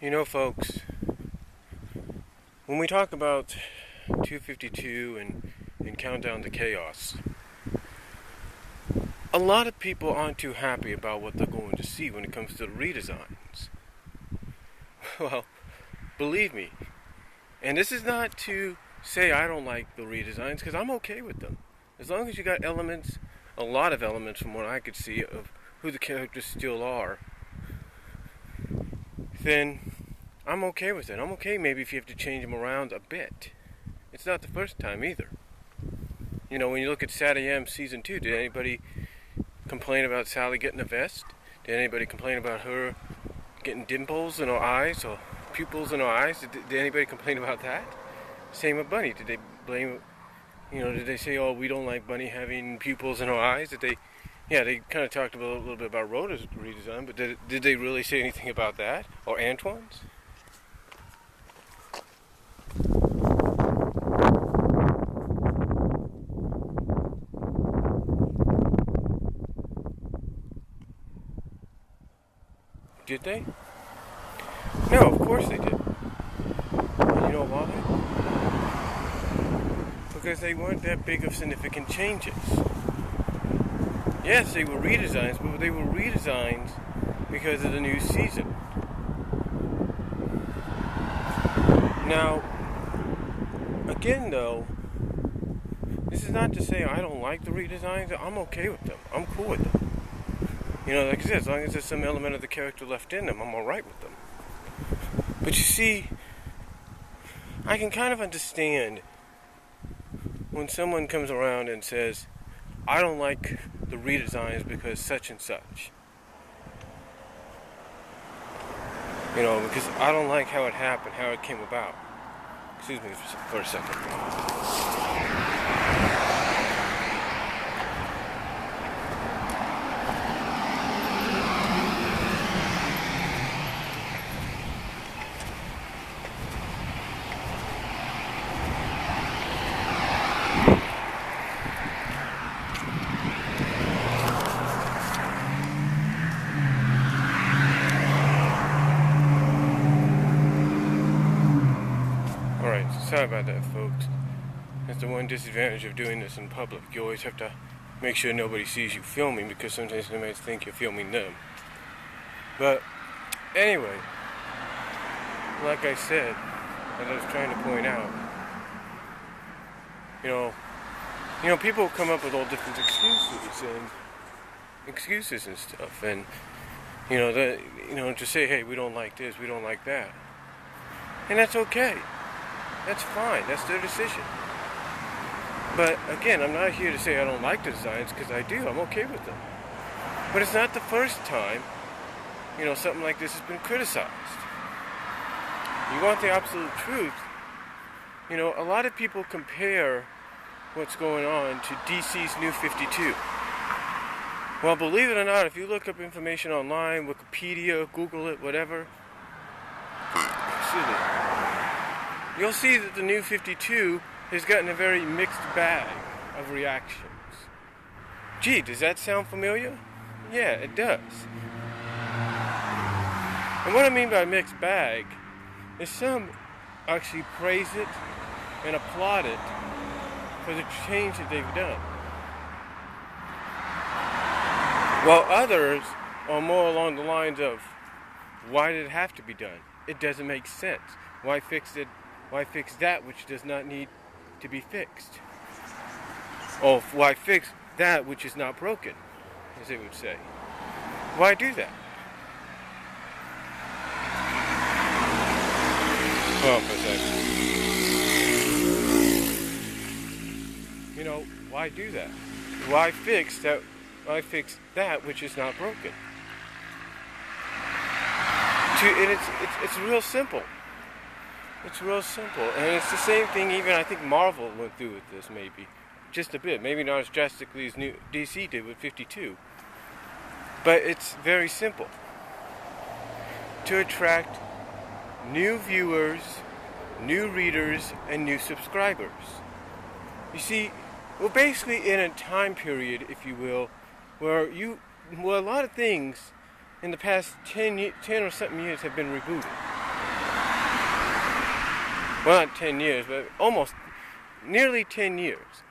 You know, folks, when we talk about 252 and Countdown to Chaos, a lot of people aren't too happy about what they're going to see when it comes to the redesigns. Well, believe me, and this is not to say I don't like the redesigns, because I'm okay with them. As long as you got elements, a lot of elements from what I could see of who the characters still are, then I'm okay with it. I'm okay maybe if you have to change them around a bit. It's not the first time either. You know, when you look at Sad AM Season 2, did anybody complain about Sally getting a vest? Did anybody complain about her getting dimples in her eyes or pupils in her eyes? Did anybody complain about that? Same with Bunny. Did they blame, did they say, oh, we don't like Bunny having pupils in her eyes? They kind of talked a little bit about Rhoda's redesign, but did they really say anything about that? Or Antoine's? Did they? No, of course they did. And you know why? Because they weren't that big of significant changes. Yes, they were redesigns, but they were redesigns because of the new season. Now, again though, this is not to say I don't like the redesigns. I'm okay with them. I'm cool with them. Like I said, as long as there's some element of the character left in them, I'm alright with them. But you see, I can kind of understand when someone comes around and says, I don't like the redesigns because such and such. Because I don't like how it happened, how it came about. Excuse me for a second. Sorry about that, folks. That's the one disadvantage of doing this in public. You always have to make sure nobody sees you filming, because sometimes they might think you're filming them. But anyway, like I said, as I was trying to point out, people come up with all different excuses and stuff, and to say, hey, we don't like this, we don't like that, and that's okay. That's fine. That's their decision. But again, I'm not here to say I don't like the designs, because I do. I'm okay with them. But it's not the first time, something like this has been criticized. You want the absolute truth. A lot of people compare what's going on to DC's New 52. Well, believe it or not, if you look up information online, Wikipedia, Google it, whatever, you'll see that the New 52 has gotten a very mixed bag of reactions. Gee, does that sound familiar? Yeah, it does. And what I mean by mixed bag is some actually praise it and applaud it for the change that they've done, while others are more along the lines of, why did it have to be done? It doesn't make sense. Why fix it? Why fix that which does not need to be fixed? Or why fix that which is not broken, as they would say? Why do that? Hold on for a second. Why do that? Why fix that? Why fix that which is not broken? It's real simple. It's real simple, and it's the same thing even I think Marvel went through with this, maybe. Just a bit. Maybe not as drastically as DC did with 52. But it's very simple. To attract new viewers, new readers, and new subscribers. You see, we're basically in a time period, if you will, where a lot of things in the past 10 or something years have been rebooted. well, not 10 years, but almost nearly 10 years.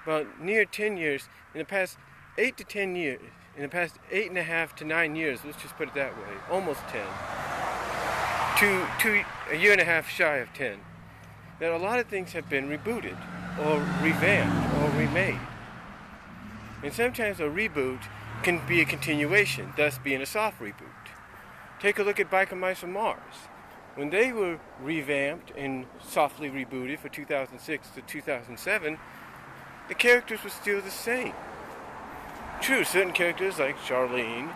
About near 10 years, in the past 8 to 10 years, in the past 8.5 to 9 years, let's just put it that way, almost 10, a year and a half shy of 10, that a lot of things have been rebooted, or revamped, or remade. And sometimes a reboot can be a continuation, thus being a soft reboot. Take a look at Biker Mice from Mars. When they were revamped and softly rebooted for 2006 to 2007, the characters were still the same. True, certain characters like Charlene,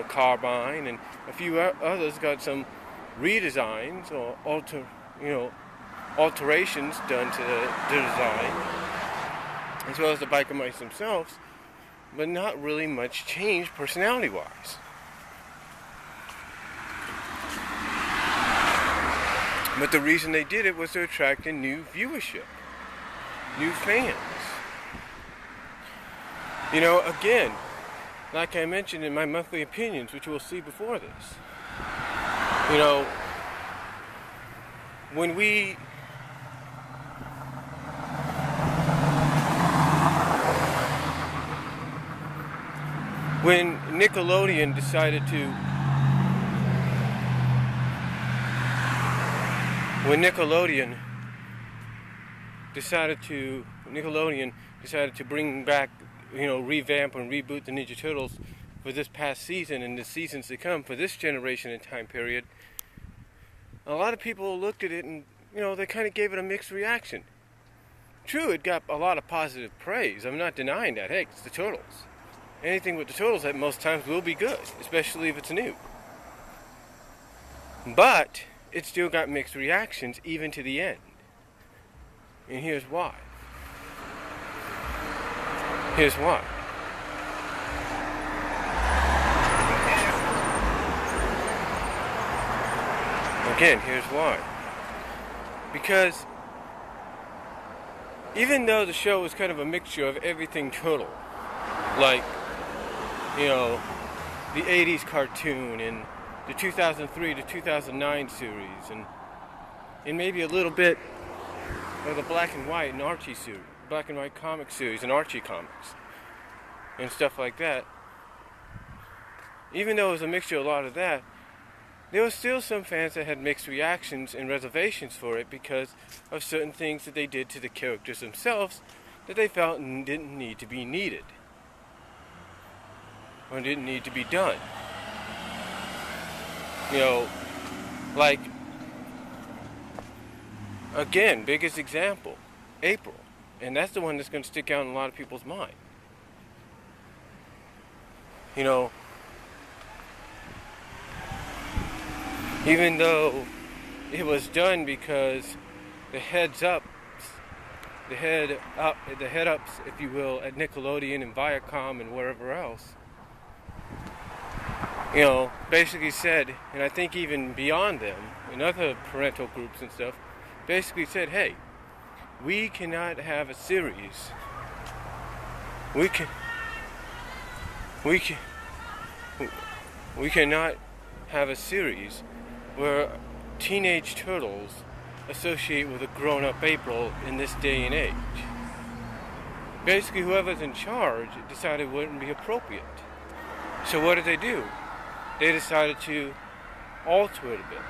Carbine, and a few others got some redesigns or alterations done to the design, as well as the Biker Mice themselves, but not really much change personality-wise. But the reason they did it was to attract a new viewership, new fans. Again, like I mentioned in my monthly opinions, which we'll see before this, when Nickelodeon decided to bring back, revamp and reboot the Ninja Turtles for this past season and the seasons to come for this generation and time period, a lot of people looked at it and, they kind of gave it a mixed reaction. True, it got a lot of positive praise. I'm not denying that. Hey, it's the Turtles. Anything with the Turtles at most times will be good, especially if it's new. But it still got mixed reactions even to the end. And here's why. Again, here's why. Because even though the show was kind of a mixture of everything Turtle, like, the 80s cartoon and the 2003 to 2009 series, and maybe a little bit of the black and white and Archie series, black and white comic series and Archie comics and stuff like that. Even though it was a mixture of a lot of that, there were still some fans that had mixed reactions and reservations for it because of certain things that they did to the characters themselves that they felt didn't need to be needed or didn't need to be done. Like, again, biggest example, April. And that's the one that's going to stick out in a lot of people's mind. Even though it was done because the head-ups, if you will, at Nickelodeon and Viacom and wherever else, basically said, and I think even beyond them, and other parental groups and stuff, basically said, hey, we cannot have a series. We cannot have a series where teenage turtles associate with a grown-up April in this day and age. Basically, whoever's in charge decided it wouldn't be appropriate. So what did they do? They decided to alter it a bit.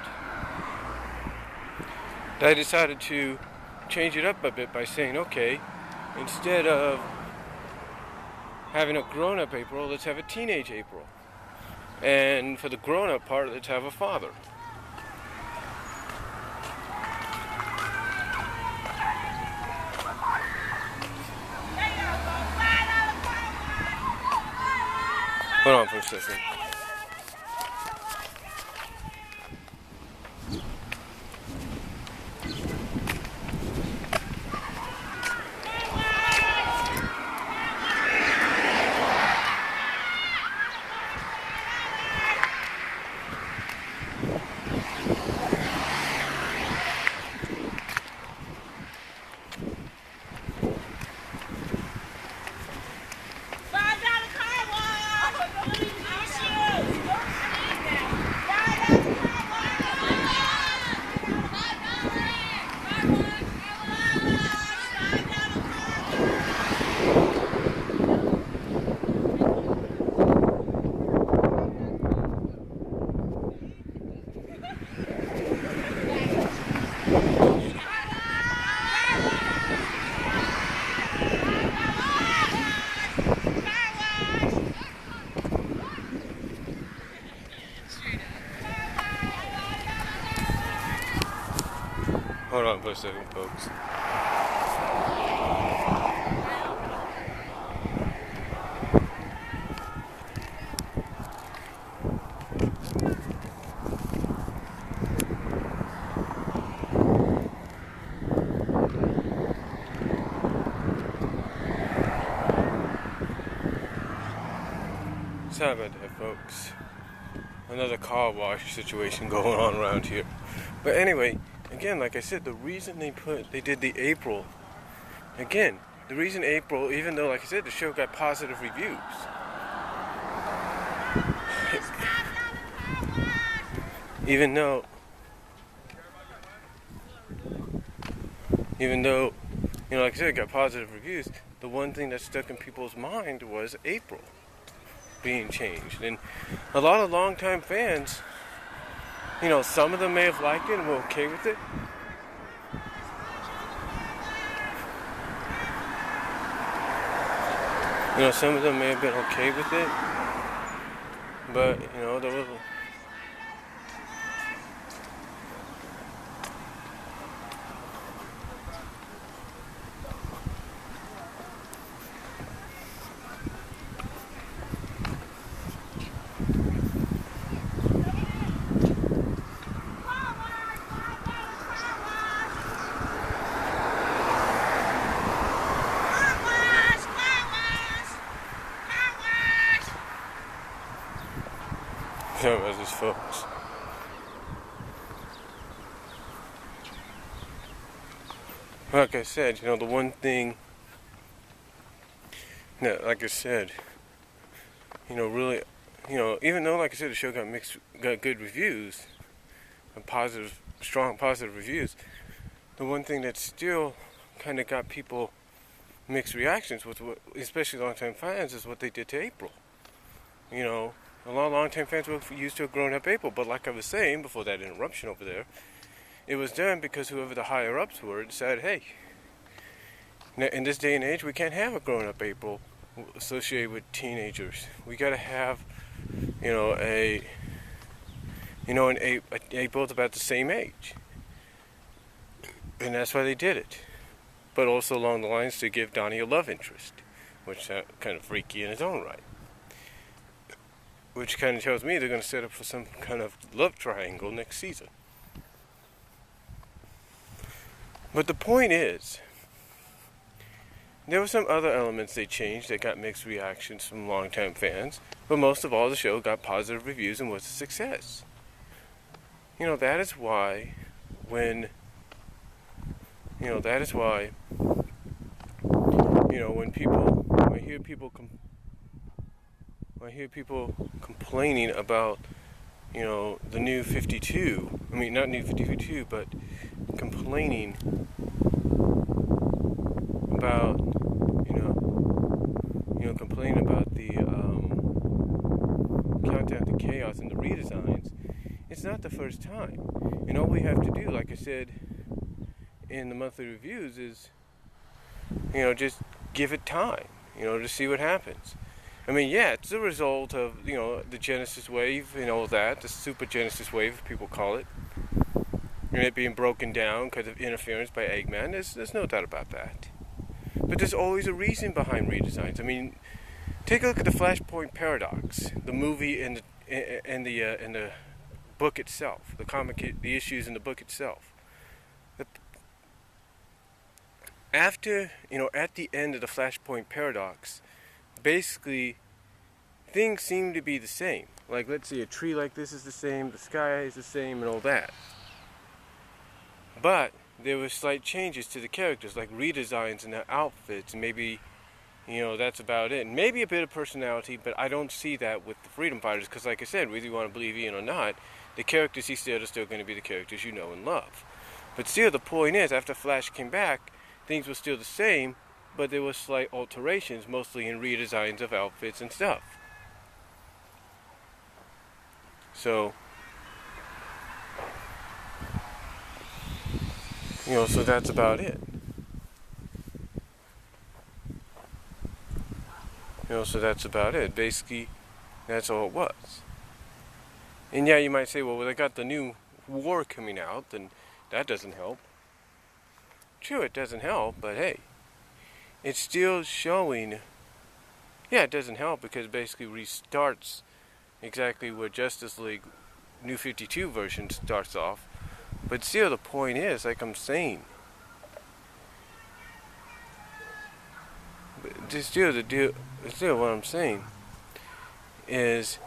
They decided to change it up a bit by saying, okay, instead of having a grown-up April, let's have a teenage April. And for the grown-up part, let's have a father. Hold on for a second. Hold on for a second, folks. Sorry about that, folks. Another car wash situation going on around here. But anyway, again, like I said, the reason they did the April, again, the reason April, even though, like I said, the show got positive reviews, even though, like I said, it got positive reviews, the one thing that stuck in people's mind was April being changed. And a lot of longtime fans, some of them may have liked it and were okay with it. Some of them may have been okay with it. But, there was... Sorry about this, folks. Like I said, the one thing that, like I said, really, even though, like I said, the show got good reviews, and strong positive reviews, the one thing that still kind of got people mixed reactions with, especially longtime fans, is what they did to April. A lot of longtime fans were used to a grown-up April, but like I was saying before that interruption over there, it was done because whoever the higher-ups were decided, hey, in this day and age, we can't have a grown-up April associated with teenagers. We got to have, an April about the same age. And that's why they did it. But also along the lines to give Donnie a love interest, which is kind of freaky in its own right. Which kind of tells me they're going to set up for some kind of love triangle next season. But the point is, there were some other elements they changed that got mixed reactions from longtime fans. But most of all, the show got positive reviews and was a success. That is why when I hear people complaining about, the new 52. I mean, not new 52, but complaining about, complaining about the Countdown to Chaos and the redesigns. It's not the first time. And all we have to do, like I said in the monthly reviews, is, just give it time, to see what happens. I mean, yeah, it's a result of, the Genesis wave and all that, the Super Genesis wave, people call it, and it being broken down because of interference by Eggman. There's no doubt about that. But there's always a reason behind redesigns. I mean, take a look at the Flashpoint Paradox, the movie and the book itself, the issues in the book itself. After, at the end of the Flashpoint Paradox, basically, things seem to be the same. Like, let's see, a tree like this is the same, the sky is the same, and all that. But there were slight changes to the characters, like redesigns in their outfits, and maybe, that's about it. And maybe a bit of personality, but I don't see that with the Freedom Fighters, because like I said, whether you want to believe Ian or not, the characters he said are still going to be the characters you know and love. But still, the point is, after Flash came back, things were still the same, but there were slight alterations, mostly in redesigns of outfits and stuff. So, so that's about it. So that's about it. Basically, that's all it was. And yeah, you might say, well, they got the new war coming out, and that doesn't help. True, it doesn't help, but hey, it's still showing. Yeah, it doesn't help because it basically restarts exactly where Justice League New 52 version starts off. But still, the point is, like I'm saying, still what I'm saying is,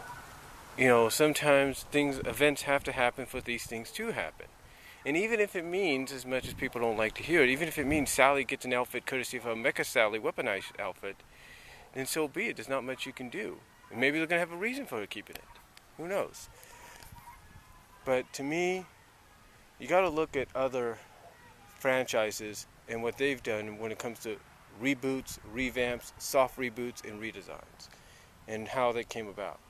sometimes events have to happen for these things to happen. And even if it means, as much as people don't like to hear it, even if it means Sally gets an outfit courtesy of a Mecha Sally weaponized outfit, then so be it. There's not much you can do. And maybe they're going to have a reason for her keeping it. Who knows? But to me, you got to look at other franchises and what they've done when it comes to reboots, revamps, soft reboots, and redesigns, and how they came about,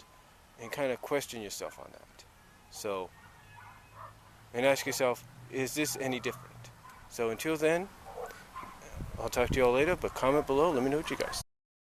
and kind of question yourself on that. So, and ask yourself, is this any different? So until then, I'll talk to you all later, but comment below, let me know what you guys think.